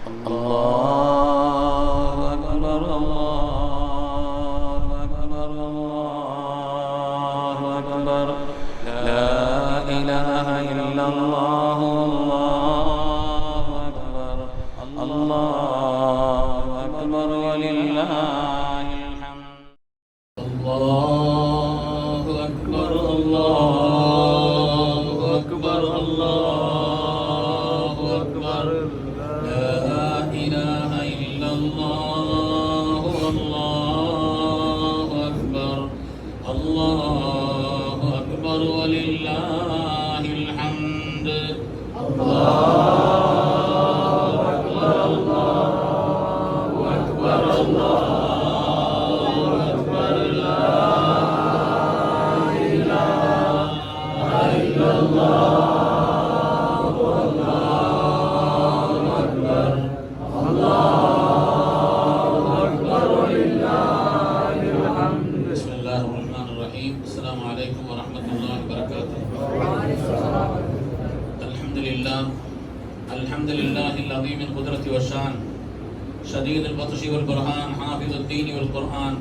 الله أكبر الله أكبر الله أكبر لا إله إلا الله الله أكبر الله أكبر ولله الحمد الله أكبر الله أكبر الله أكبر لا إله إلا الله الله أكبر الله أكبر ولله الحمد الله أكبر الله أكبر الله أكبر لا إله إلا الله الحمد لله العظيم القدرة والشان شديد البطش والبرهان حافظ الدين والقرآن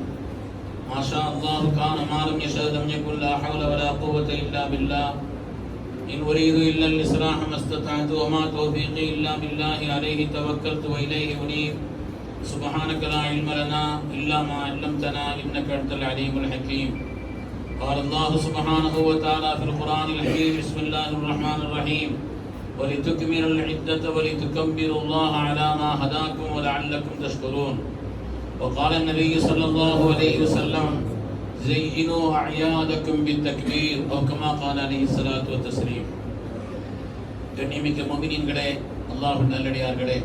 ما شاء الله كان ما لم يشاء لم يكن لا حول ولا قوة إلا بالله إن أريد إلا الإصلاح ما استطعت وما توفيقي إلا بالله عليه توكلت وإليه أنيب سبحانك لا علم لنا إلا ما علمتنا إنك أنت العليم الحكيم قال الله سبحانه وتعالى في القرآن الحكيم بسم الله الرحمن الرحيم ولتكملوا العدة ولتكبروا الله على ما هداكم ولعلكم تشكرون وقال النبي صلى الله عليه وسلم زينوا أعيادكم بالتكبير أو كما قال عليه الصلاة والتسليم கண்ணியமிக்க முஃமினீன்களே அல்லாஹ்வின் நல்லடியார்களே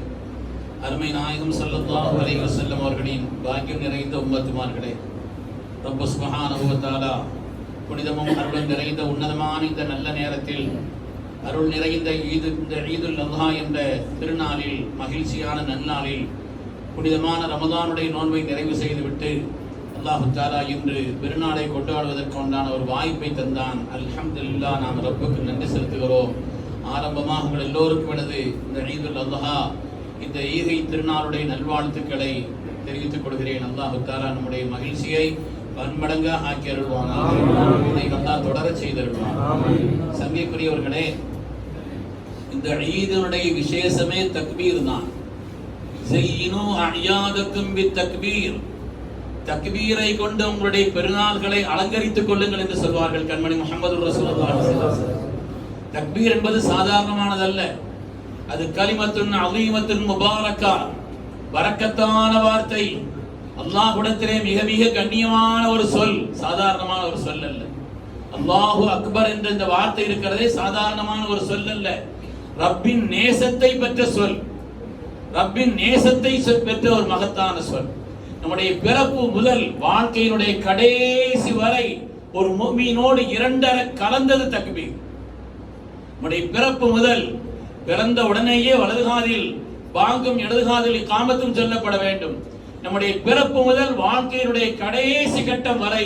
அருமை நாயகம் ஸல்லல்லாஹு அலைஹி வஸல்லம் அவர்களின் பாக்கியம் நிறைந்த உம்மத்துமார்களே ரப்பு சுப்ஹானஹு வ தஆலா புனிதமும் அருளும் நிறைந்த உன்னதமான இந்த நல்ல நேரத்தில் அருள் நிறைந்த ஈதுல் அல்ஹா என்ற திருநாளில் மகிழ்ச்சியான நன்னாளில் புனிதமான ரமதானுடைய நோன்பை நிறைவு செய்துவிட்டு அல்லாஹு தஆலா இன்று பெருநாளை கொண்டாடுவதற்கு உண்டான ஒரு வாய்ப்பை தந்தான். அல்ஹம்துலில்லாஹ், நாம் ரப்புக்கு நன்றி செலுத்துகிறோம். ஆரம்பமாக உங்கள் எல்லோருக்கும் எனது இந்த ஈதுல் அல்ஹா இந்த ஈகை திருநாளுடைய நல்வாழ்த்துக்களை தெரிவித்துக் கொள்கிறேன். அல்லாஹு தஆலா நம்முடைய மகிழ்ச்சியை பன்மடங்காக ஆக்கி அருள்வானாக. இதை அல்லாஹ் தொடர செய்தருள்வான். சங்கைக்குரியவர்களே, இந்த ஈதனுடைய விசேஷமே தக்பீர் தான். ஸையினு அஅயாதக்கும் பித்தக்பீர், தக்பீரை கொண்டு உங்களுடைய பெருநாள்களை அலங்கரித்துக் கொள்ளுங்கள் என்று சொல்வார்கள் கண்மணி முஹம்மது ரசூலுல்லாஹி ஸல்லல்லாஹு அலைஹி வஸல்லம். தக்பீர் என்பது சாதாரணமானதல்ல. அது கலிமத்துன் அஸீமத்துன் முபாரக்கா, பரக்கத்தான வார்த்தை. அல்லாஹ்விடத்திலே மிக மிக கண்ணியமான ஒரு சொல், சாதாரணமான ஒரு சொல் அல்ல. அல்லாஹு அக்பர் என்ற இந்த வார்த்தை இருக்கிறதே சாதாரணமான ஒரு சொல் அல்ல. ரப்பின் நேசத்தை பெற்ற சொல், ரப்பின் நேசத்தை பெற்ற ஒரு மகத்தான சொல். நம்முடைய பிறப்பு முதல் வாழ்க்கையினுடைய கடைசி வரை ஒரு முஃமினோடு இரண்டரை கலந்தது தக்பீர். நம்முடைய பிறப்பு முதல், பிறந்த உடனேயே வலதுகாதில் பாங்கும் இடதுகாதில் இகாமத்தும் சொல்லப்பட வேண்டும். நம்முடைய பிறப்பு முதல் வாழ்க்கையினுடைய கடைசி கட்டம் வரை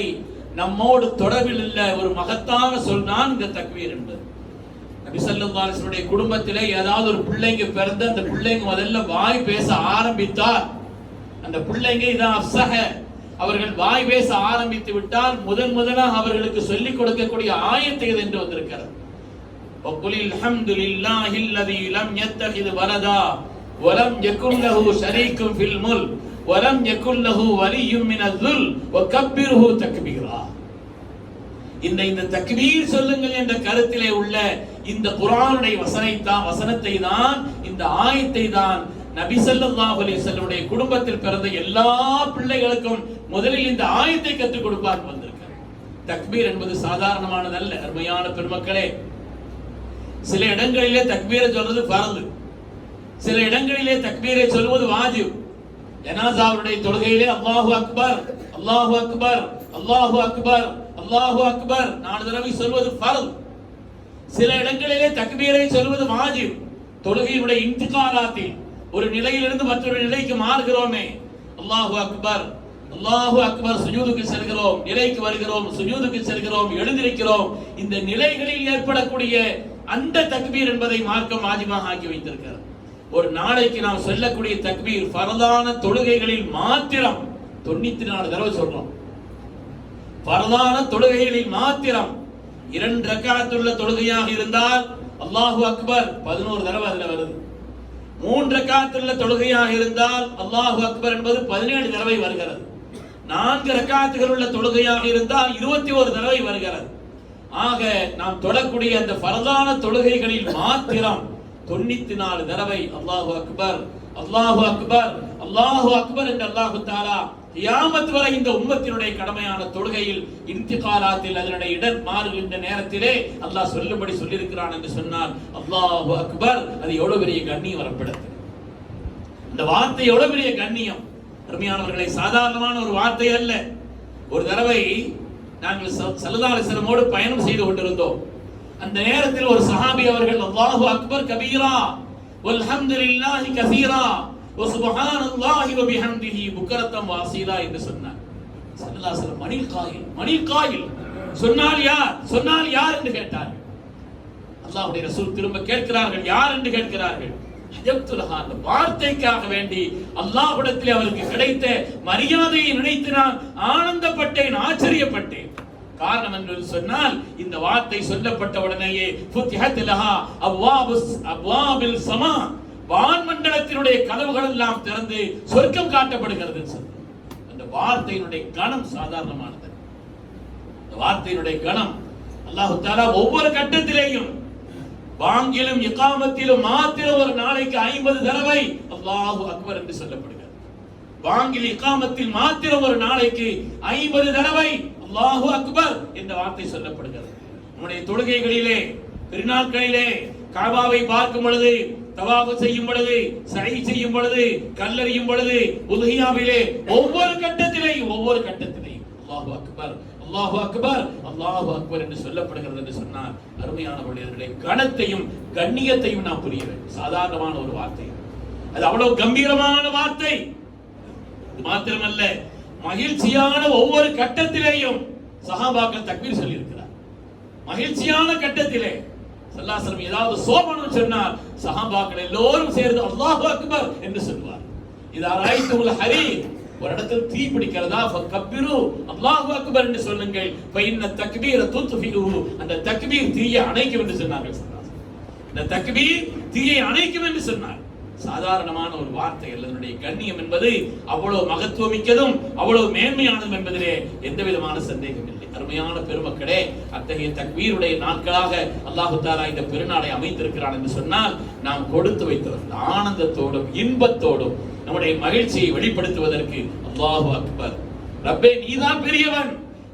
நம்மோடு தொடர்பில் உள்ள ஒரு மகத்தான சொல் தான் இந்த தக்பீர் என்பது. நபி ஸல்லல்லாஹு அலைஹி வஸல்லம் குடும்பத்திலே ஏதாவது ஒரு பிள்ளைங்க பிறந்த அந்த பிள்ளைங்க முதல்ல வாய் பேச ஆரம்பித்தால், அந்த பிள்ளைங்க இதான் அஃஸஹ, அவர்கள் வாய் பேச ஆரம்பித்து விட்டால் முதலாக அவர்களுக்கு சொல்லிக் கொடுக்கக்கூடிய ஆயத்து இது என்று வந்திருக்கிறது. வகுலில் ஹம்துலில்லாஹி அல்லதி லம் யத்தஹிது வலதா வலம் யகுன் லஹு ஷரீக்குன் ஃபில் முல்க் வலம் யகுன் லஹு வலிய்யும் மினல் ஸுல் வகப்பிர்ஹு தக்பீரா. இந்த தக்பீர் சொல்லுங்கள் என்ற கருத்திலே உள்ள இந்த குர்ஆனுடைய வசனத்தை தான், இந்த ஆயத்தை தான் நபி ஸல்லல்லாஹு அலைஹி வஸல்லம் குடும்பத்தில் பிறந்த எல்லா பிள்ளைகளுக்கும் முதலில் இந்த ஆயத்தை கற்றுக் கொடுப்பார் வந்திருக்கிறார். தக்பீர் என்பது சாதாரணமானதல்ல. அருமையான பெருமக்களே, சில இடங்களிலே தக்பீரை சொல்றது ஃபர்து, சில இடங்களிலே தக்பீரை சொல்வது வாஜிப். ஜனாஸாவுடைய தொழுகையிலே அல்லாஹு அக்பர் அல்லாஹு அக்பர் அல்லாஹு அக்பர் அல்லாஹு அக்பர் 4 தடவை சொல்வது ஃபர்து. சில இடங்களிலே தக்பீரை சொல்வது வாஜிப். தொழுகையுடைய இன்திகாலாத்தில் ஒரு நிலையிலிருந்து மற்றொரு நிலைக்கு மாறுகிறோமே, அல்லாஹு அக்பர் அல்லாஹு அக்பர், சுஜூதுக்கு செல்கிறோம், நிலைக்கு வருகிறோம், சுஜூதுக்கு செல்கிறோம், எழுந்திருக்கிறோம். இந்த நிலைகளில் ஏற்படக்கூடிய அந்த தக்பீர் என்பதை மார்க்கம் வாஜிபாக ஆக்கி வைத்திருக்கிறது. ஒரு நாளைக்கு நாம் சொல்லக்கூடிய தக்பீர் ஃபர்தான தொழுகைகளில் மாத்திரம் 94 தடவை சொல்றோம். ஃபர்தான தொழுகைகளில் மாத்திரம் 2 ரக்காத்துள்ள தொழுகையாக இருந்தால் அல்லாஹு அக்பர் 11 தடவை அதுல வருது. 3 ரக்காத்துள்ள தொழுகையாக இருந்தால் அல்லாஹு அக்பர் என்பது 17 தடவை வருகிறது. 4 ரக்காத்துகள் உள்ள தொழுகையாக இருந்தால் 21 தடவை வருகிறது. ஆக நாம் தொழக்கூடிய அந்த ஃபர்தான தொழுகைகளில் மாத்திரம் 94 தடவை அல்லாஹு அக்பர் அல்லாஹு அக்பர் அல்லாஹு அக்பர் என்று அல்லாஹு தஆலா கியாமத் வரை இந்த உம்மத்தினுடைய கடமையான தொழுகையில் இன்திகாலாத்தில் அதனுடைய இடம் மாறுகின்ற நேரத்திலே அல்லாஹ் சொல்லும்படி சொல்லியிருக்கிறான் என்று சொன்னால் அல்லாஹு அக்பர் அது எவ்வளவு பெரிய கண்ணியம் வரப்படுது. இந்த வார்த்தை எவ்வளவு பெரிய கண்ணியம் அருமையானவர்களை, சாதாரணமான ஒரு வார்த்தை அல்ல. ஒரு தடவை நாங்கள் ஸல்லல்லாஹு அலைஹி வஸல்லமோடு பயணம் செய்து கொண்டிருந்தோம். அந்த நேரத்தில் ஒரு சஹாபி அவர்கள் அல்லாஹு அக்பர் கபீரா வல்ஹம்துலில்லாஹி கஸீரா வசுப்ஹானல்லாஹி வபிஹம்திஹி புக்ரத்தம் வாசீலா என்று சொன்னார். ஸல்லல்லாஹு அலைஹி வஸல்லம் மணில் காயில் சொன்னால் யார் என்று கேட்டார்கள். அல்லாஹ்வுடைய ரசூல் திரும்ப கேட்கிறார்கள், யார் என்று கேட்கிறார்கள். அஜப்துலஹா, அந்த வார்த்தைக்காக வேண்டி அல்லாஹ்விடத்தில் அவருக்கு கிடைத்த மரியாதையை நினைத்து நான் ஆனந்தப்பட்டேன், ஆச்சரியப்பட்டேன். காரணம் என்று சொன்னால் இந்த வார்த்தை சொல்லப்பட்ட உடனேயே ஃபுத்திஹத் லஹா அப்வாபில் ஸமா, வான்மண்டலத்தினுடைய கதவுகள் எல்லாம் திறந்து சொர்க்கம் காட்டப்படுகிறது. அந்த வார்த்தையினுடைய கணம் சாதாரணமானது. அந்த வார்த்தையினுடைய கணம் அல்லாஹ் தஆலா ஒவ்வொரு கட்டத்திலேயும் வாங்கிலும் இகாமத்திலும் மாத்திரம் ஒரு நாளைக்கு 50 தடவை அல்லாஹு அக்பர் என்று சொல்லப்படுகிறது. வாங்கில் இகாமத்தில் மாத்திரம் ஒரு நாளைக்கு 50 தடவை அல்லாஹு அக்பர் என்ற வார்த்தை சொல்லப்படுகிறது. நம்முடைய தொழுகைகளிலே, பெருநாட்களிலே, காபாவை பார்க்கும் பொழுது, தவாஃப் செய்யும் பொழுது, சை செய்யும் பொழுது, கல்லறியும் பொழுது, உல்ஹியாவிலே ஒவ்வொரு கட்டத்திலேயும் அல்லாஹு அக்பர் அல்லாஹு அக்பர் அல்லாஹு அக்பர் என்று சொல்லப்படுகிறது என்று சொன்னார். அருமையானவர்களே, கணத்தையும் கண்ணியத்தையும் நாம் புரிய வேண்டும். சாதாரணமான ஒரு வார்த்தை, அது அவ்வளவு கம்பீரமான வார்த்தை. இது மாத்திரமல்ல, மகிழ்ச்சியான ஒவ்வொரு கட்டத்திலேயும் சஹாபாக்கள் தக்பீர் சொல்லி இருக்கிறார். மகிழ்ச்சியான கட்டத்திலே ஸல்லல்லாஹு அலைஹி வஸல்லம் ஏதாவது சோபனம் சொன்னார், சஹாபாக்கள் எல்லோரும் சேர்ந்து அல்லாஹு அக்பர் என்று சொல்வார். இதா ராய்துல் ஹரீர், ஒரு இடத்தில் தீ பிடிக்கிறதா, ஃபக்கபிரு அல்லாஹு அக்பர் என்று சொல்லுங்கள், ஃபஇன்ன தக்பீர துத்ஃபிஹு, அந்த தக்பீர் தீயை அணைக்கும் என்று சொன்னார்கள். இந்த தக்பீர் தீயை அணைக்கும் என்று சொன்னார். சாதாரணமான ஒரு வார்த்தை அல்ல. அதனுடைய கண்ணியம் என்பது அவ்வளவு மகத்துவமிக்கதும் அவ்வளவு மேன்மையானதும் என்பதிலே எந்த விதமான சந்தேகம் இல்லை. அருமையான பெருமக்களே, அத்தகைய தக்பீருடைய நாட்களாக அல்லாஹு தஆலா இந்த பெருநாளை அமைத்திருக்கிறான் என்று சொன்னால் நாம் கொடுத்து வைத்தவர்கள் ஆனந்தத்தோடும் இன்பத்தோடும் நம்முடைய மகிழ்ச்சியை வெளிப்படுத்துவதற்கு அல்லாஹு அக்பர், ரப்பே நீதான் பெரியவன்.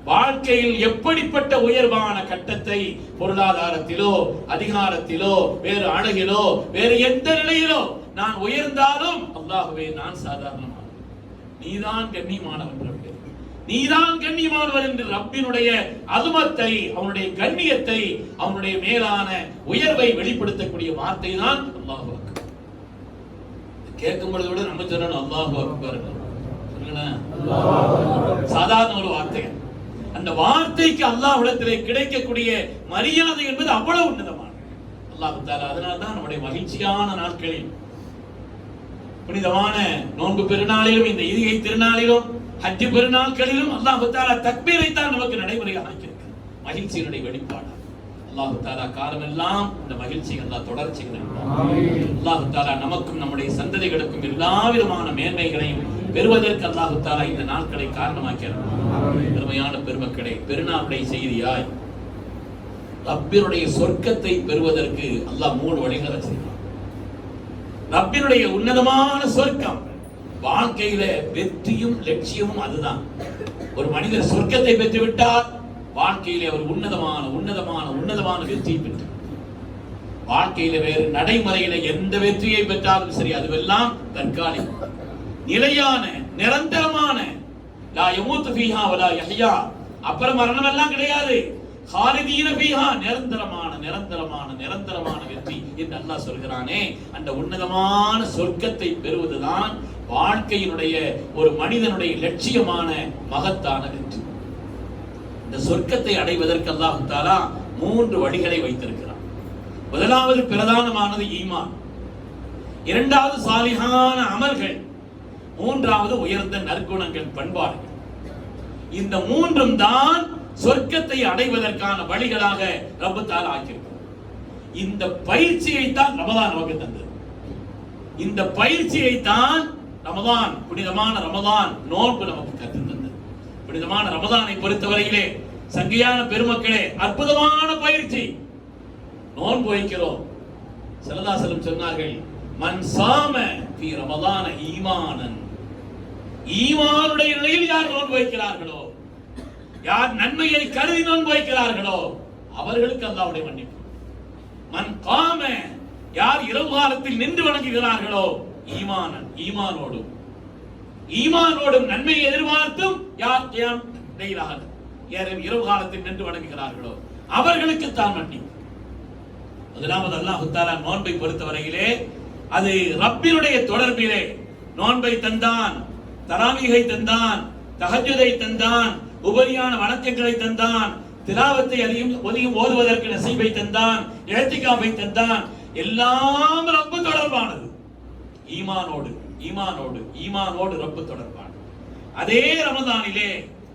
வாழ்க்கையில் எப்படிப்பட்ட உயர்வான கட்டத்தை, பொருளாதாரத்திலோ, அதிகாரத்திலோ, வேறு அழகிலோ, வேறு எந்த நிலையிலோ நான் உயர்ந்தாலும் அல்லாஹ்வே நான் சாதாரணமானவன், நீதான் கண்ணியமானவன், நீதான் கண்ணியமானவர் என்று ரப்பினுடைய அதுமத்தை, அவனுடைய கண்ணியத்தை, அவனுடைய மேலான உயர்வை வெளிப்படுத்தக்கூடிய வார்த்தை தான் அல்லாஹு அக்பர். கேட்கும் பொழுது விட நம்ம சொல்லணும் அல்லாஹு அக்பர். சாதாரண ஒரு வார்த்தை. அந்த வார்த்தைக்கு அல்லாஹ்விடத்திலே கிடைக்கக்கூடிய மரியாதை என்பது அவ்வளவு உன்னதமான அல்லாஹ் தஆலா. அதனால்தான் நம்முடைய மகிழ்ச்சியான நாட்களில், புனிதமான நோன்பு பெருநாளிலும், இந்த ஈகை திருநாளிலும், ஹஜ் பெருநாட்களிலும் அல்லாஹ் தஆலா தக்பீரை தான் நமக்கு நடைமுறையாக ஆக்கியிருக்கிறார். மகிழ்ச்சியினுடைய வெளிப்பாடு அல்லாஹ் தஆலா காலமெல்லாம் இந்த மகிழ்ச்சி அல்லாஹ் தொடர்ச்சி அல்லாஹ் தஆலா நமக்கும் நம்முடைய சந்ததிகளுக்கும் எல்லா விதமான மேன்மைகளையும் பெறுவதற்கு அல்லாஹ் தஆலா இந்த நாட்களை காரணமாக்கிறார். பெருமையான பெருமக்களே, பெருநாளுடைய செய்தியாய் ரப்பினுடைய சொர்க்கத்தை பெறுவதற்கு அல்லாஹ் 3 வழிகளை வச்சிருக்கிறார். ரப்பினுடைய உன்னதமான சொர்க்கம், வாழ்க்கையில வெற்றியும் லட்சியமும் அதுதான். ஒரு மனிதர் சொர்க்கத்தை பெற்றுவிட்டார், வாழ்க்கையிலே அவர் உன்னதமான வெற்றியை பெற்று, வாழ்க்கையில வேறு நடைமுறையில எந்த வெற்றியை பெற்றாலும் சரி, அதுவெல்லாம் தற்காலிகம், நிலையான நிரந்தரமான, லா யமூது ஃபீஹா வலா யஹ்யா, அப்புறம் மரணம் எல்லாம் கிடையாது, காலிதீன ஃபீஹா, நிரந்தரமான வெற்றி என்று அல்லாஹ் சொல்கிறானே, அந்த உன்னதமான சொர்க்கத்தை பெறுவதுதான் வாழ்க்கையினுடைய ஒரு மனிதனுடைய லட்சியமான மகத்தான வெற்றி. இந்த சொர்க்கத்தை அடைவதற்கு அல்லாஹ் தஆலா 3 வழிகளை வைத்திருக்கிறார். முதலாவது பிரதானமானது ஈமான். இரண்டாவது சாலிஹான அமல்கள், மூன்றாவது உயர்ந்த நற்குணங்கள், பண்பாடுகள். இந்த மூன்றும் தான் சொர்க்கத்தை அடைவதற்கான வழிகளாக ரப்பு தஆலா ஆக்கியிருக்கிறார். இந்த பயிற்சியை தான் ரமதான் நமக்கு தந்தது. இந்த பயிற்சியை தான் ரமதான், புனிதமான ரமதான் நோன்பு நமக்கு கற்றுத் தந்தது. புனிதமான ரமதானை பொறுத்தவரையிலே சங்கையான பெருமக்களே, அற்புதமான பயிற்சி. நோன்பு வைக்கிறோம். ஸல்லல்லாஹு அலைஹி வஸல்லம் சொன்னார்கள், மன் சாம ஃபீ ரமதான ஈமானன், ஈமானுடைய நிலையில் யார் நோன்பு வைக்கிறார்களோ, யார் நன்மையை கருதி நோன்பு வைக்கிறார்களோ அவர்களுக்கு அல்லாஹ்வுடைய மன்னிப்பு. மன் காம, யார் இரவு காலத்தில் நின்று வணங்குகிறார்களோ, ஈமானன், ஈமானோடும் ஈமானோடும் நன்மையை எதிர்பார்த்தும் யார் இரவு காலத்தில் நின்று வணங்குகிறார்களோ அவர்களுக்கு தான் மன்னிப்பு. முதலாவது அல்லாஹ் தஆலா நோன்பை பொறுத்தவரையிலே அது ரப்பினுடைய தொடர்பிலே நோன்பை தந்தான், தராவீகை தந்தான், தஹஜ்ஜுதை தந்தான், உபரியான வணக்கங்களை தந்தான், திலாவத்தை அதிகம் ஓதுவதற்கு நசீபை தந்தான், இஹ்திகாஃபை தந்தான். எல்லாம் ரப்பு தொடர்பானது. ஈமானோடு ஈமானோடு ஈமானோடு ரப்பு தொடர்பானது. அதே ரமதானிலே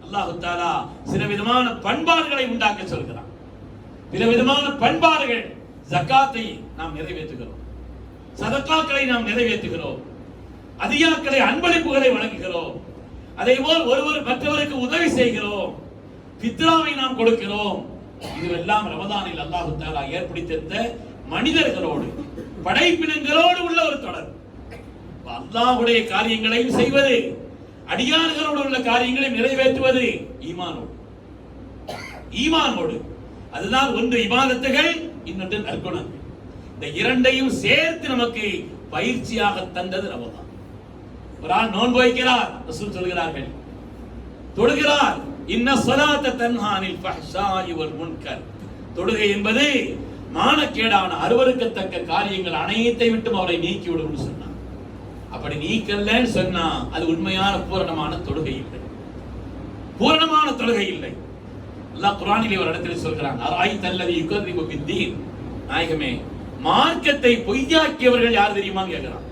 அல்லாஹ் தஆலா சில விதமான பண்பாடுகளை உண்டாக்க சொல்கிறான். சில விதமான பண்பாடுகள். ஜகாத்தை நாம் நிறைவேற்றுகிறோம், சதகாக்களை நாம் நிறைவேற்றுகிறோம், அதியாக்களை, அன்பளிப்புகளை வழங்குகிறோம், அதேபோல் ஒருவர் மற்றவருக்கு உதவி செய்கிறோம், ஃபித்ராவை நாம் கொடுக்கிறோம். இதுவெல்லாம் ரமதானில் அல்லாஹ் தஆலா ஏற்படுத்தியிருந்த மனிதர்களோடு, படைப்பினங்களோடு உள்ள ஒரு தொடர். அல்லாஹ்வுடைய காரியங்களையும் செய்வது, அடியார்களோடு உள்ள காரியங்களை நிறைவேற்றுவது ஈமானோடு. ஈமானோடு. அதுதான் ஒன்று இபாதத்துகள், இன்னொன்று நற்குணம். இந்த இரண்டையும் சேர்த்து நமக்கு பயிற்சியாக தந்தது ரமதான். ஒரு ஆள் நோன்பு வைக்கிறார், ரசூல் சொல்கிறார்கள், தொழுகிறார், இன்ன ஸலாத்த தன்ஹா அனில் ஃபஹ்ஷாஇ வல் முன்கர். தொழுகை என்பது மானக்கேடான அருவருக்கத்தக்க காரியங்கள் அனைத்தை விட்டும் அவரை நீக்கி விடும் சொன்னார். அப்படி நீக்கலன்னு சொன்னா அது உண்மையான பூரணமான தொழுகை இல்லை, பூரணமான தொழுகை இல்லை. அல்லாஹ் குர்ஆனிலே ஒரு இடத்தில் சொல்கிறான், அராய்தல்லதி யுகذிபு பித்தீன். நாயகமே, மார்க்கத்தை பொய்யாக்கியவர்கள் யார் தெரியுமான்னு கேட்கிறான்.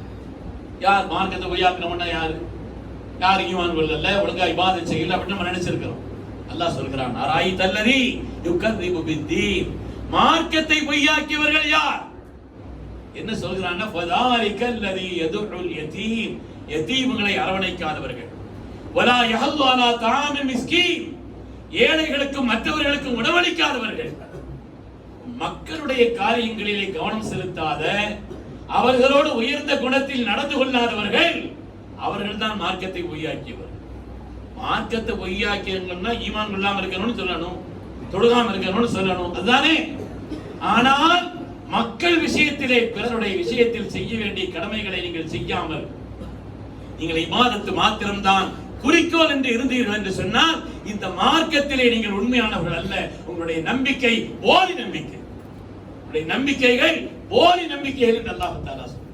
யார் மார்க்கத்தை பொய்யாக்கினவன்னா யாரு? யார் ஈமான் கொள்ளல, ஒழுங்கா இபாதத் செய்யல அப்படின்னு நம்ம நினைச்சிருக்கிறோம். அல்லாஹ் சொல்கிறான், அராய்தல்லதி யுகذிபு பித்தீன். மார்க்கத்தை பொய்யாக்கியவர்கள் யார்? என்ன சொல்கிறான்னா, ஃபதாலிகல்லதி யதுல் யதீம். யதீம்களை அரவணைக்காதவர்கள். வலா யஹல்லு அலா தஆமில் மிஸ்கீன். ஏழைகளுக்கும் மற்றவர்களுக்கும் உணவளிக்காதவர்கள். மக்களுடைய காரியங்களிலே கவனம் செலுத்தாத, அவர்களோடு உயர்ந்த குணத்தில் நடந்து கொள்ளாதவர்கள், அவர்கள் தான் மார்க்கத்தை பொய்யாக்கியவர். மார்க்கத்தை பொய்யாக்கியவங்கன்னா ஈமான் கொள்ளாம இருக்கணும்னு சொல்லணும், தொழுகாம இருக்கணும்னு சொல்லணும், அதுதானே. ஆனால் மக்கள் விஷயத்திலே, பிறருடைய விஷயத்தில் செய்ய வேண்டிய கடமைகளை நீங்கள் செய்யாமல், நீங்கள் இபாதத்து மாத்திரம்தான் குறிக்கோள் என்று இருந்தீர்கள் என்று சொன்னால் இந்த மார்க்கத்திலே நீங்கள் உண்மையானவர்கள் அல்ல. உங்களுடைய நம்பிக்கை போலி நம்பிக்கை, உங்களுடைய நம்பிக்கைகள் போலி நம்பிக்கைகள் என்று அல்லாஹ் தஆலா சொல்றார்.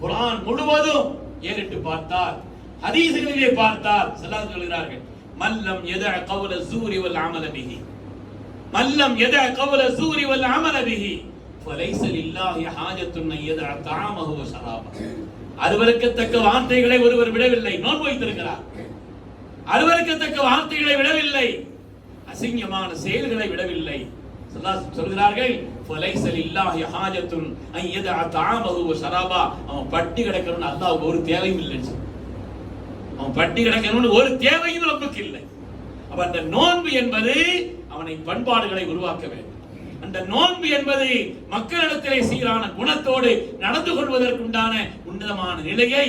குர்ஆன் முழுவதும் ஏறிட்டு பார்த்தால், ஹதீஸ்களிலே பார்த்தால் ஸல்லல்லாஹு சொல்கிறார்கள், மல்லம் யதஅ கௌல ஸூரி வல் அமல பிஹி, மல்லம் யதஅ கௌல ஸூரி வல் அமல பிஹி ஃபலைஸ லில்லாஹி ஹாஜத்துன் அன் யதஅ தஆமஹு வ ஷராபஹு. அருவருக்கத்தக்க வார்த்தைகளை ஒருவர் விடவில்லை, நோன்பு வைத்திருக்கிறார். அருவருக்கத்தக்க வார்த்தைகளை விடவில்லை, அசிங்கமான செயல்களை விடவில்லை. சொல்கிறார்கள், ஃபலைஸ லில்லாஹி ஹாஜத்துன் அன் யதஅ தஆமஹு வ ஷராபா. அவன் பட்டி கிடக்கணும்னு அல்லாஹ்வுக்கு ஒரு தேவையும் இல்லைன்னு. அவன் பட்டி கிடக்கணும்னு ஒரு தேவையும் நமக்கு இல்லை. அப்ப அந்த நோன்பு என்பது அவனை பண்பாடுகளை உருவாக்க வேண்டும். அந்த நோன்பு என்பது மக்களிடத்திலே சீரான குணத்தோடு நடந்து கொள்வதற்குண்டான உன்னதமான நிலையை,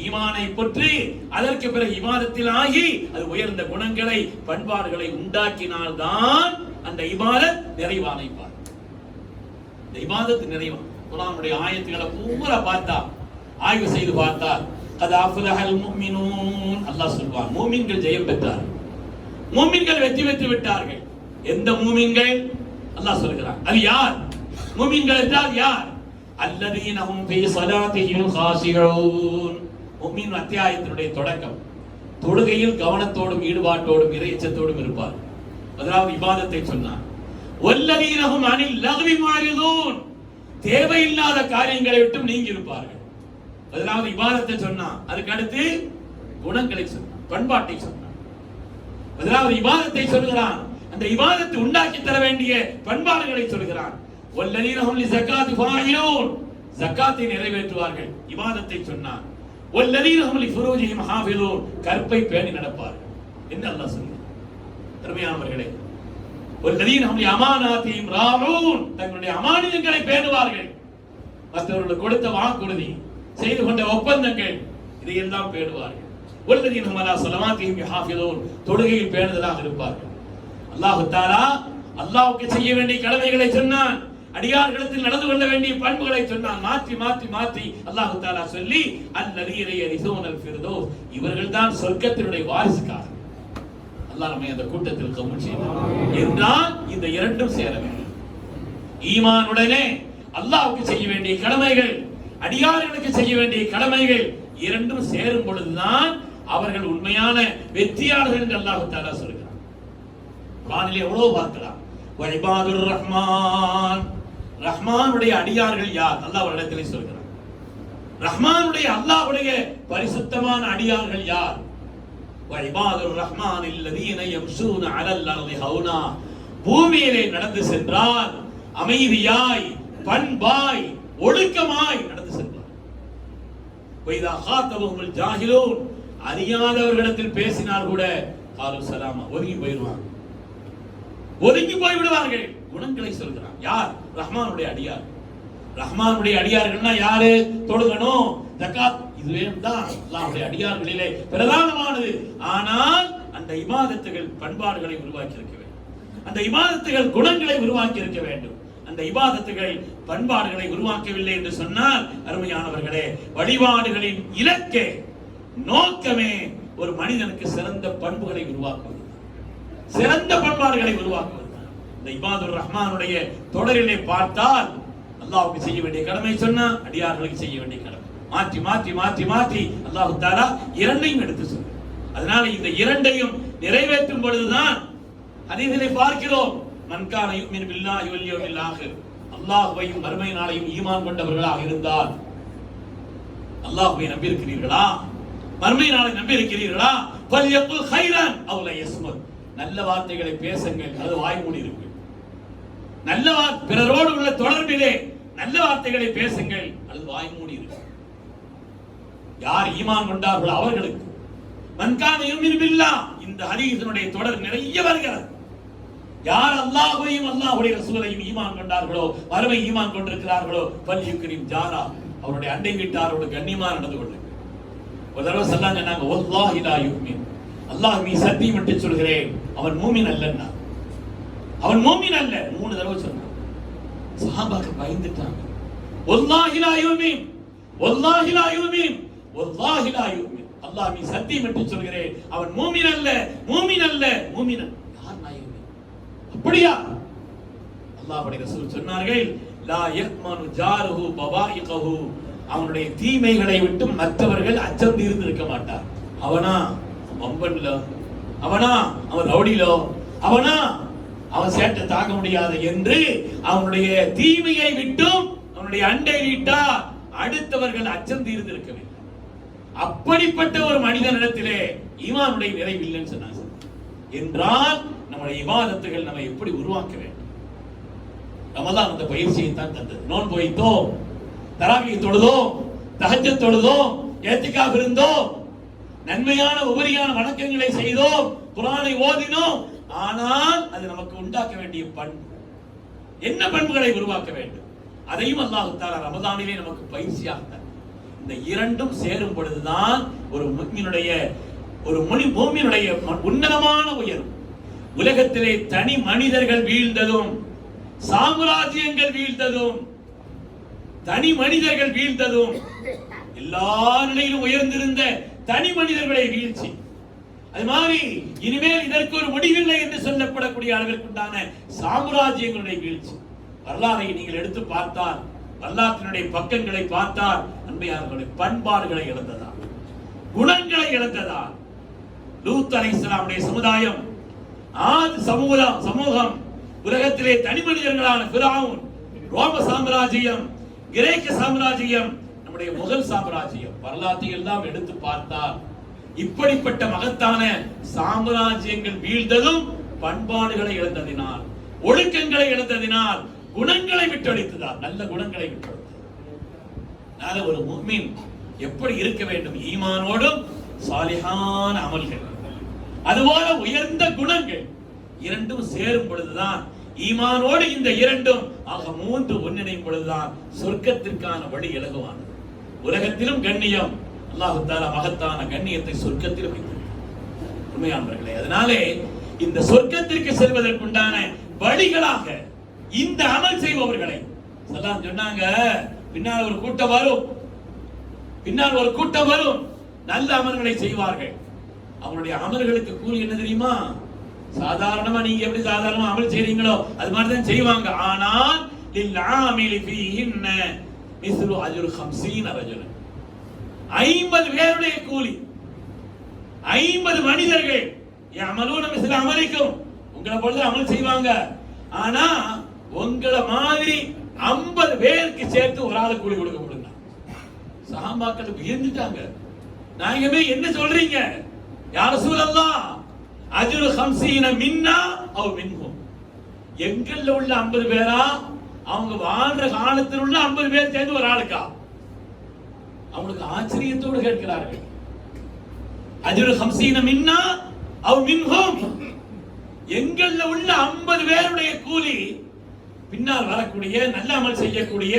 ஈமானை பற்றி அதற்கு பிறகு இபாதத்தில் ஆகி அது உயர்ந்த குணங்களை, பண்பாடுகளை உண்டாக்கினால்தான் அந்த இபாதத் நிறைவான இபாதத். இந்த இபாதத் நிறைவான குர்ஆனுடைய ஆயத்துக்களை பூரா பார்த்தா, ஆய்வு செய்து பார்த்தால், கத் அஃலஹல் முஃமினூன் அல்லாஹ் சொல்வான், மூமின்கள் ஜெயம் பெற்றார்கள், மூமின்கள் வெற்றி பெற்று விட்டார்கள். எந்த மூமின்கள்? அல்லாஹ் சொல்கிறான். அது யார்? மூமின்கள் என்றால் யார்? அல்லதீனஹும் ஃபீ ஸலாத்திஹிம் காஷிஊன். முஃமின் அத்தியாயத்தினுடைய தொடக்கம். தொழுகையில் கவனத்தோடும் ஈடுபாட்டோடும் இறையச்சத்தோடும் இருப்பார். முதலாவது இபாதத்தை சொன்னார். வல்லதீனஹும் அனில் லக்வி முஅரிதூன். தேவையில்லாத காரியங்களை விட்டு நீங்கி இருப்பார்கள். முதலாவது இபாதத்தை சொன்னான், அதுக்கு அடுத்து குணங்களை சொன்னான், பண்பாட்டை சொன்னான். முதலாவது இபாதத்தை சொல்கிறான், அந்த இபாதத்தை உண்டாக்கி தர வேண்டிய பண்பாடுகளை சொல்கிறான். வல்லதீன ஹும் லிஸகாத்தி ஃபாயிலூன், ஜகாத்தை நிறைவேற்றுவார்கள், இபாதத்தை சொன்னான். வல்லதீன ஹும் லிஃபுரூஜிஹிம் ஹாஃபிலூன், கற்பை பேணி நடப்பார்கள் என்று அல்லாஹ் சொல்கிறான். அருமையானவர்களே, வல்லதீன ஹும் லிஅமானாத்திஹிம் ராஊன், தங்களுடைய அமானிதங்களை பேணுவார்கள். மற்றவர்களுக்கு கொடுத்த வாக்குறுதி, செய்து கொண்ட ஒப்பந்தங்கள், இதையெல்லாம் பேணுவார்கள். வல்லதீன ஹும் அலா ஸலவாத்திஹிம் யஹாஃபிலூன், தொழுகையில் பேணுதலாக இருப்பார்கள். அல்லாஹ் தஆலா அல்லாஹ்வுக்கு செய்ய வேண்டிய கடமைகளை சொன்னான், அடியார்களிடத்தில் நடந்து கொள்ள வேண்டிய பண்புகளை சொன்னான். மாற்றி மாற்றி மாற்றி அல்லாஹ் தஆலா சொல்லி அல்லதீன யரிஸூனல் ஃபிர்தௌஸ், இவர்கள் தான் சொர்க்கத்தினுடைய வாரிசுக்காரர்கள். அல்லாஹ் நம்மை அந்த கூட்டத்தில் கபூல் செய்வான். என்றால் இந்த இரண்டும் சேர வேண்டும். ஈமானுடனே அல்லாஹ்வுக்கு செய்ய வேண்டிய கடமைகள், அடியார்களுக்கு செய்ய வேண்டிய கடமைகள் இரண்டும் சேரும் பொழுதுதான் அவர்கள் உண்மையான வெற்றியாளர்கள் என்று அல்லாஹ் தஆலா சொல்கிறார். குர்ஆனிலே எவ்வளவு பார்க்கலாம். வஇபாதுர் ரஹ்மான், ரஹ்மானுடைய அடியார்கள் யார்? அல்லாஹ் அவரிடத்திலே சொல்கிறார். ரஹ்மானுடைய அல்லாஹ்வுடைய பரிசுத்தமான அடியார்கள் யார்? வஇபாதுர் ரஹ்மான் அல்லதீன யம்ஷூன அலல் அர்தி ஹௌனா, பூமியிலே நடந்து சென்றால் அமைதியாய், பண்பாய், ஒழுக்கமாய் நடந்து சென்றார். வைதா காத்தபஹுல் ஜாஹிலூன், அறியாதவர்களிடத்தில் பேசினால் கூட காலு சலாமா, ஒதுங்கி போயிடுவாங்க, ஒதுங்கி போய் விடுவார்கள். குணங்களை சொல்கிறான். யார்? ரஹ்மானுடைய அடியார். ரஹ்மானுடைய அடியார்கள்னா யாரு? தொழுகணும், ஜகாத், இதுவே தான் அல்லாஹ்வுடைய அடியார்களிலே பிரதானமானது. ஆனால் அந்த இபாதத்துகள் பண்பாடுகளை உருவாக்கி இருக்க வேண்டும், அந்த இபாதத்துகள் குணங்களை உருவாக்கி இருக்க வேண்டும். அந்த இபாதத்துகள் பண்பாடுகளை உருவாக்கவில்லை என்று சொன்னால், அருமையானவர்களே, வழிபாடுகளின் இலக்கே, நோக்கமே ஒரு மனிதனுக்கு சிறந்த பண்புகளை உருவாக்குவது, சிறந்த பண்பாடுகளை உருவாக்குவது. இந்த இபாதுர் ரஹ்மானுடைய தொடரிலே பார்த்தால் அல்லாஹ்வுக்கு செய்ய வேண்டிய கடமை சொன்னா, அடியார்களுக்கு செய்ய வேண்டிய கடமை மாற்றி மாற்றி மாற்றி மாற்றி அல்லாஹ் தஆலா இரண்டையும் எடுத்து சொல்றார். அதனால இந்த இரண்டையும் நிறைவேற்றும் பொழுதுதான் ஹதீஸிலே பார்க்கிறோம், மன் கான யுமினு பில்லாஹி வல் யௌமில் ஆகிர், அல்லாஹ்வையும் மறுமை நாளையும் ஈமான் கொண்டவர்களாக இருந்தால், அல்லாஹ்வை நம்பி இருக்கிறீர்களா, மறுமை நாளை நம்பி இருக்கிறீர்களா, ஃபல்யகுல் கைரன் அவ் லா யஸ்முத், நல்ல வார்த்தைகளை பேசுங்கள், அது வாய் மூடி இருக்கு. நல்ல பிறரோடு உள்ள தொடர்பிலே நல்ல வார்த்தைகளை பேசுங்கள், அது வாய் மூடி இருக்கு. யார் ஈமான் கொண்டார்களோ அவர்களுக்கு. மன் கான யுமினு பில்லாஹ், இந்த ஹதீஸினுடைய தொடர் நிறைய வருகிறது. யார் அல்லாஹ்வையும் அல்லாஹ்வுடைய ரசூலையும் ஈமான் கொண்டார்களோ, மறுமை ஈமான் கொண்டிருக்கிறார்களோ, ஃபல்யுக்ரிம் ஜாரா, அவருடைய அண்டை வீட்டாரோடு கண்ணியமா நடந்து கொள்ளுங்கள். ஒரு தடவை சொன்னாங்க, நாங்க வல்லாஹி லா யுமின், அல்லாஹ் மீ சத்தியம் விட்டு சொல்கிறேன், அவன் மூமின் அல்லன்னா, அவன் மூமின் அல்ல. 3 தடவை சொன்னான். சஹாபாக்கள் பயந்துட்டாங்க. வல்லாஹி லா யுமின், வல்லாஹி லா யுமின், வல்லாஹி லா யுமின், அல்லாஹ் மீ சத்தியம் விட்டு சொல்கிறேன், அவன் மூமின் அல்ல, மூமின் அல்ல, மூமின் அல்ல. யார் நாயுமின்? அப்படியா? அல்லாஹ்வுடைய ரசூல் சொன்னார்கள், லா யக்மனு ஜாருஹு பவாயிகஹு, அவனுடைய தீமைகளை விட்டு மற்றவர்கள் அச்சம் தீர்ந்து இருக்க மாட்டார். அவனா வம்பன்ல, அவனா அவன் ரவுடிலோ, அவனா அவன் சேட்டை தாங்க முடியாது என்று அவனுடைய தீமையை விட்டும் அவனுடைய அண்டை வீட்டார் அடுத்தவர்கள் அச்சம் தீர்ந்து இருக்க வேண்டும். அப்படிப்பட்ட ஒரு மனிதனிடத்திலே ஈமானுடைய நிறைவு இல்லைன்னு சொன்னாங்க. என்றால் நம்முடைய இபாதத்துகள் நம்ம எப்படி உருவாக்க வேண்டும்? ரமலான் அந்த பயிற்சியை தான் தந்தது. நோன்பு வைத்தோம், தராவீஹ் தொழுதோம், தஹஜ்ஜத் தொழுதோம், இஅ்திகாஃப் இருந்தோம், நன்மையான உபரியான வணக்கங்களை செய்தோம், குர்ஆனை ஓதினோம். ஆனால் அது நமக்கு உண்டாக்க வேண்டிய பண்பு என்ன? பண்புகளை உருவாக்க வேண்டும். அதையும் அல்லாஹ் தஆலா ரமலானிலே நமக்கு பயிற்சியாக தந்தார். இந்த இரண்டும் சேரும் பொழுதுதான் ஒரு முஃமினுடைய உன்னதமான உயர்வு. உலகத்திலே தனி மனிதர்கள் வீழ்ந்ததும், சாம்ராஜ்யங்கள் வீழ்ந்ததும், தனி மனிதர்கள் வீழ்ந்ததும், எல்லா நிலையிலும் உயர்ந்திருந்த தனி மனிதர்களை வீழ்ச்சி. அது மாதிரி இனிமேல் இதற்கு ஒரு முடிவில்லை என்று சொல்லப்படக்கூடிய அளவிற்குண்டான சாம்ராஜ்யங்களுடைய வீழ்ச்சி. வரலாறை நீங்கள் எடுத்து பார்த்தால், வரலாற்றினுடைய பக்கங்களை பார்த்தால், அன்பையார்களுடைய பண்பாடுகளை இழந்ததால், குணங்களை இழந்ததால், லூத் அலைஹிஸ்ஸலாமுடைய சமுதாயம், ஆத் சமூகம், உலகத்திலே தனி மனிதர்களான ஃபிரௌன், ரோம சாம்ராஜ்யம், கிரேக்க சாம்ராஜ்யம், நம்முடைய முகல் சாம்ராஜ்யம் வரலாற்றை எல்லாம் எடுத்து பார்த்தால் இப்படிப்பட்ட மகத்தான சாம்ராஜ்யங்கள் வீழ்ந்ததும் பண்பாடுகளை இழந்ததினால், ஒழுக்கங்களை இழந்ததினால், குணங்களை விட்டொழித்ததால், நல்ல குணங்களை விட்டொழித்தது. ஒரு முஃமின் எப்படி இருக்க வேண்டும்? ஈமானோடும் சாலிஹான அமல்கள், அதுபோல உயர்ந்த குணங்கள் இரண்டும் சேரும் பொழுதுதான், ஈமானோடு இந்த இரண்டும் ஆக மூன்று ஒன்றிணையும் பொழுதுதான் சொர்க்கத்திற்கான வழி இலகுவானது. உலகத்திலும் கண்ணியம், அல்லாஹ் தஆலா மகத்தான கண்ணியத்தை சொர்க்கத்திலும் வைத்திருக்கிறார். உண்மையானவர்களே, அதனாலே இந்த சொர்க்கத்திற்கு செல்வதற்குண்டான வழிகளாக இந்த அமல் செய்பவர்களை ஸல்லல்லாஹு சொன்னாங்க. பின்னால் ஒரு கூட்டம் வரும், பின்னால் ஒரு கூட்டம் வரும், நல்ல அமல்களை செய்வார்கள். அவங்களுடைய அமல்களுக்கு கூலி என்ன தெரியுமா? சாதாரணமா நீங்க எப்படி சாதாரணமா அமல் செய்றீங்களோ அது மாதிரி தான் செய்வாங்க. ஆனால் லில் ஆமிலி ஃபீஹின்ன மிஸ்லு அஜ்ரு 50 ரஜுலன், 50 பேருடைய கூலி. 50 மனிதர்கள் யஅமலூன மிஸ்ல அமலிக்கும், உங்களை போல அமல் செய்வாங்க. ஆனா உங்களை மாதிரி 50 பேருக்கு சேர்த்து ஒரு ஆளு கூலி கொடுக்கப்படுங்க. சஹாபாக்கள் வியந்துட்டாங்க. நாயகமே என்ன சொல்றீங்க? யா ரசூலல்லாஹ், அஜ்ரு 50 மின்னா அவ் மின்ஹும், எங்கள்ல உள்ள 50 பேரா, அவங்க வாழ்ற காலத்தில் உள்ள 50 பேர் சேர்ந்து ஒரு ஆளுக்கா? அவங்களுக்கு ஆச்சரியத்தோடு கேட்கிறார்கள். அஜ்ரு 50 மின்னா அவ் மின்ஹும், எங்கள்ல உள்ள 50 பேருடைய கூலி பின்னால் வரக்கூடிய நல்ல அமல் செய்யக்கூடிய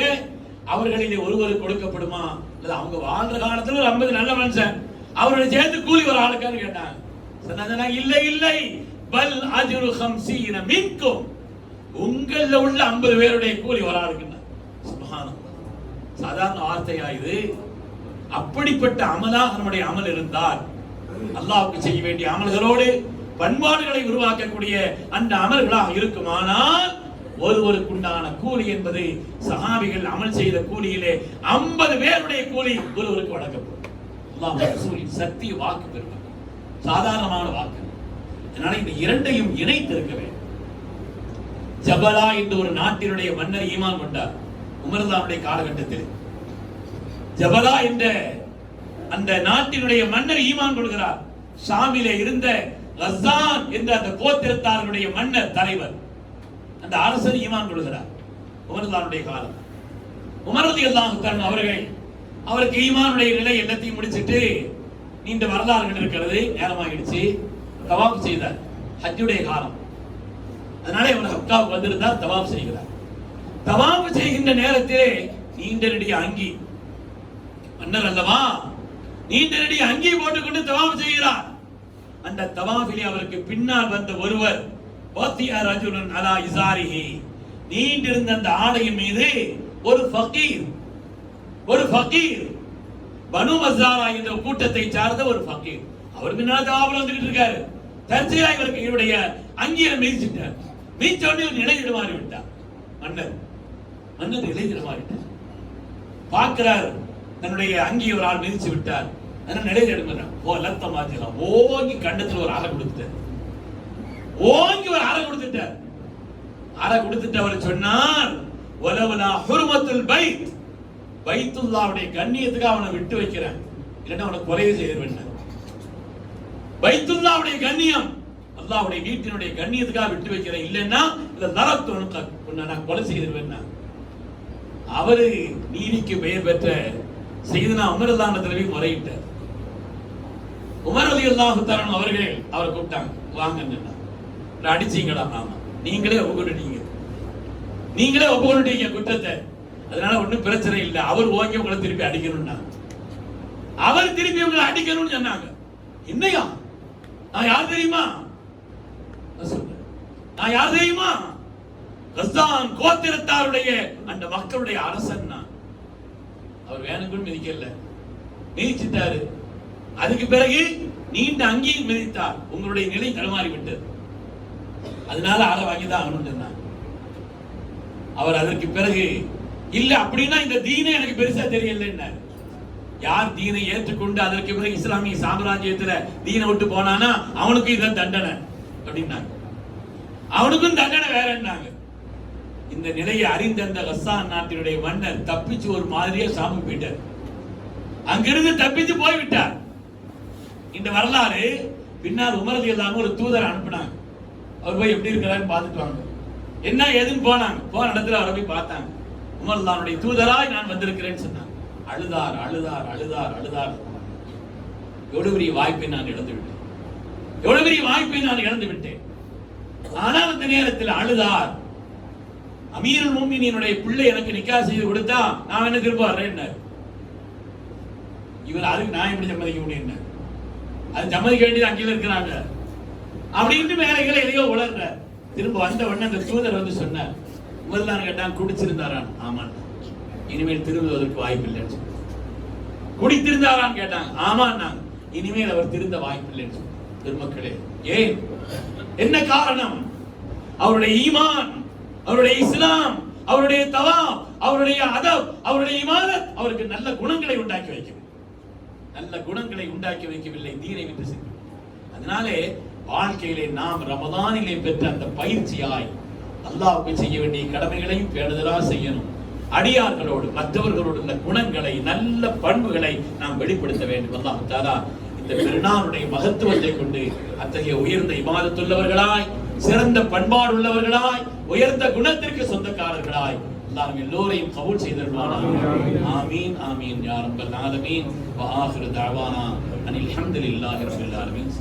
அவர்களிலே ஒருவர் கொடுக்கப்படுமா? இல்ல அவங்க வாழ்ற காலத்துல ஒரு 50 நல்ல மனுஷன் அவர்களை சேர்த்து கூலி ஒரு ஆளுக்கான்னு கேட்டாங்க. சொன்னாங்க இல்லை இல்லை, பல் அஜ்ரு 50 மின்கும், உங்கள்ல உள்ள 50 பேருடைய கூலி ஒரு ஆளுக்குன்னா. சுப்ஹானல்லாஹ், சாதாரண வார்த்தையா இது? அப்படிப்பட்ட அமலாக நம்முடைய அமல் இருந்தால், அல்லாஹ்வுக்கு செய்ய வேண்டிய அமல்களோடு பண்பாடுகளை உருவாக்கக்கூடிய அந்த அமல்களாக இருக்குமானால் ஒருவருக்குண்டான கூலி என்பது சஹாபிகள் அமல் செய்த கூலியிலே 50 பேருடைய கூலி ஒருவருக்கு வழங்கப்படும். அல்லாஹ் ரசூலின் சத்திய வாக்கு பெறுவது சாதாரணமான வாக்கு. அதனால இந்த இரண்டையும் இணைத்திருக்க வேண்டும். ஜபலா என்ற ஒரு நாட்டினுடைய மன்னர் ஈமான் கொண்டார் உமர்தானுடைய காலகட்டத்தில். ஜபலா என்ற அந்த நாட்டினுடைய மன்னர் ஈமான் கொள்கிறார். ஷாமிலே இருந்த கஸ்ஸான் என்ற அந்த கோத்திரத்தாருடைய மன்னர் தலைவர், அந்த அரசர் ஈமான் கொள்கிறார். உமர்தானுடைய காலம். உமர் ரலியல்லாஹு தஆலா அவர்கள் அவருக்கு ஈமானுடைய நிலை எல்லாத்தையும் முடிச்சிட்டு, நீண்ட வரலாறுகள் இருக்கிறது, நேரமாகிடுச்சு, தவாப் செய்தார். ஹஜ்ஜுடைய காலம், அதனால இவர் மக்காவுக்கு வந்திருந்தார். தவாப் செய்கிறார். தவாப் செய்கின்ற நேரத்திலே நீண்ட நெடிய அங்கி, மன்னர் அல்லவா, நீண்ட நெடிய அங்கி போட்டுக்கொண்டு தவாப் செய்கிறார். அந்த தவாஃபிலே அவருக்கு பின்னால் வந்த ஒருவர் வாத்தியா ரஜுலன் அலா இசாரிஹி, நீண்டிருந்த அந்த ஆடையின் மீது ஒரு ஃபகீர், ஒரு ஃபகீர், பனு மஸாரா என்ற கூட்டத்தை சார்ந்த ஒரு ஃபகீர், அவர் பின்னால் தவாஃபில் வந்துட்டு இருக்காரு. தற்செயலா இவருக்கு இவருடைய அங்கியை மிதிச்சிட்டார். மிதிச்ச உடனே நிலை தடுமாறி விட்டார். மன்னர் நிலை தடுமாறிட்டார். பார்க்கிறார், தன்னுடைய அங்கியை ஒரு ஆள் மிதிச்சு விட்டார். அதனால நிலை தடுமாறார். ஓ லத்த மாத்திரம் ஓங்கி கண்டத்தில் ஒரு அறை கொடுத்துட்டார். ஓங்கி ஒரு அறை கொடுத்துட்டார். அறை கொடுத்துட்டு அவர் சொன்னார், வலவலா ஹுர்மத்துல் பைத், பைத்துல்லாஹ்வுடைய கண்ணியத்துக்கு அவனை விட்டு வைக்கிறேன், இல்லைன்னா அவனை கொலை செய்திருவேன். பைத்துல்லாஹ்வுடைய கண்ணியம், அல்லாஹ்வுடைய வீட்டினுடைய கண்ணியத்துக்காக விட்டு வைக்கிறேன், இல்லைன்னா இந்த தரத்து உன்னை நான் கொலை செய்திருவேன். அவரு நீதிக்கு பெயர் பெற்ற செய்தனா உமர் ரலியல்லாஹு முறையிட்டார். உமர் ரலியல்லாஹு தஆலா அவர்கள் அவரை கூப்பிட்டாங்க, வாங்க. அடிச்சீங்களா? ஆமா. நீங்களே ஒப்புக்கொண்டீங்க குற்றத்தை, அதனால ஒண்ணும் பிரச்சனை இல்லை. அவர் ஓங்கி உங்களை திருப்பி அடிக்கணும்னா, அவர் திருப்பி உங்களை அடிக்கணும்னு சொன்னாங்க. என்னையா? நான் யார் தெரியுமா? நான் யார் தெரியுமா? கஸ்ஸான் கோத்திரத்தாருடைய அந்த மக்களுடைய அரசன் நான். அவர் வேணுக்குன்னு மிதிக்கல, மிதிச்சிட்டாரு. அதுக்கு பிறகு நீண்ட அங்கேயும் மிதித்தார். உங்களுடைய நிலை தடுமாறி விட்டது, அதனால அறை வாங்கிதான் ஆகணும். அவர் அதற்கு பிறகு இல்ல அப்படின்னா இந்த தீனை எனக்கு பெருசா தெரியல. யார் தீனை ஏற்றுக்கொண்டு அதற்கு பிறகு இஸ்லாமிய சாம்ராஜ்யத்துல தீனை விட்டு போனானா அவனுக்கும் இதான் தண்டனை அப்படின்னாங்க. அவனுக்கும் தண்டனை வேறன்னாங்க. இந்த நிலையை அறிந்த அந்த கஸ்ஸான் நாட்டினுடைய மன்னர் தப்பிச்சு ஒரு மாதிரியா சாமி போயிட்டார். அங்கிருந்து தப்பிச்சு போய்விட்டார். இந்த வரலாறு பின்னால் உமர் ரலியல்லாஹு ஒரு தூதர் அனுப்பினாங்க. அவர் போய் எப்படி இருக்கிறாருன்னு பார்த்துட்டு வாங்க, என்ன ஏதுன்னு போனாங்க. போன இடத்துல அவரை போய் பார்த்தாங்க. உமர் ரலியல்லாஹுடைய தூதராய் நான் வந்திருக்கிறேன்னு சொன்னாங்க. அழுதார் அழுதார் அழுதார் அழுதார். எவ்வளவு பெரிய வாய்ப்பை நான் இழந்து விட்டேன், எவ்வளவு பெரிய வாய்ப்பை நான் இழந்து விட்டேன். ஆனால் அந்த நேரத்தில் அழுதார். அமீருல் முஃமினீனுடைய பிள்ளை எனக்கு நிக்காஹ் செய்து கொடுத்தா நான் என்ன திரும்ப வர்றேன். இவர் அதுக்கு நான் எப்படி சம்மதிக்க முடியும்? அது சம்மதிக்க வேண்டியது அங்கே இருக்கிறாங்க அப்படின்னு வேலைகளை எதையோ உளர்ற. திரும்ப வந்த உடனே அந்த தூதர் வந்து சொன்னார். முதல்ல கேட்டான், குடிச்சிருந்தாரான்? ஆமான். இனிமேல் திரும்புவதற்கு வாய்ப்பு இல்லைன்னு சொன்னார். குடித்திருந்தாரான்னு கேட்டாங்க. ஆமான். இனிமேல் அவர் திருந்த வாய்ப்பு இல்லைன்னு சொன்னார். பெருமக்களே, ஏன், என்ன காரணம்? அவருடைய ஈமான், அவருடைய இஸ்லாம், அவருடைய தவாப், அவருடைய அதப், அவருடைய இமானத் அவருக்கு நல்ல குணங்களை உண்டாக்கி வைக்கும். நல்ல குணங்களை உண்டாக்கி வைக்கவில்லை, தீனை விட்டு சென்று. அதனாலே வாழ்க்கையிலே நாம் ரமதானிலே பெற்ற அந்த பயிற்சியாய் அல்லாஹ்வுக்கு செய்ய வேண்டிய கடமைகளையும் பேணுதலா செய்யணும். அடியார்களோடு மற்றவர்களோடு இந்த குணங்களை, நல்ல பண்புகளை நாம் வெளிப்படுத்த வேண்டும். அல்லாஹ் தஆலா இந்த பெருநாளுடைய மகத்துவத்தை கொண்டு அத்தகைய உயர்ந்த இபாதத்துள்ளவர்களாய், சிறந்த பண்பாடு உள்ளவர்களாய், உயர்ந்த குணத்திற்கு சொந்தக்காரர்களாய் அல்லாஹ் எல்லோரையும் கபூல் செய்தருள்வானாக. ஆமீன் ஆமீன் யா ரப்பல் ஆலமீன். வ ஆகிரு தஅவானா அனில் ஹம்துலில்லாஹி ரப்பில் ஆலமீன்.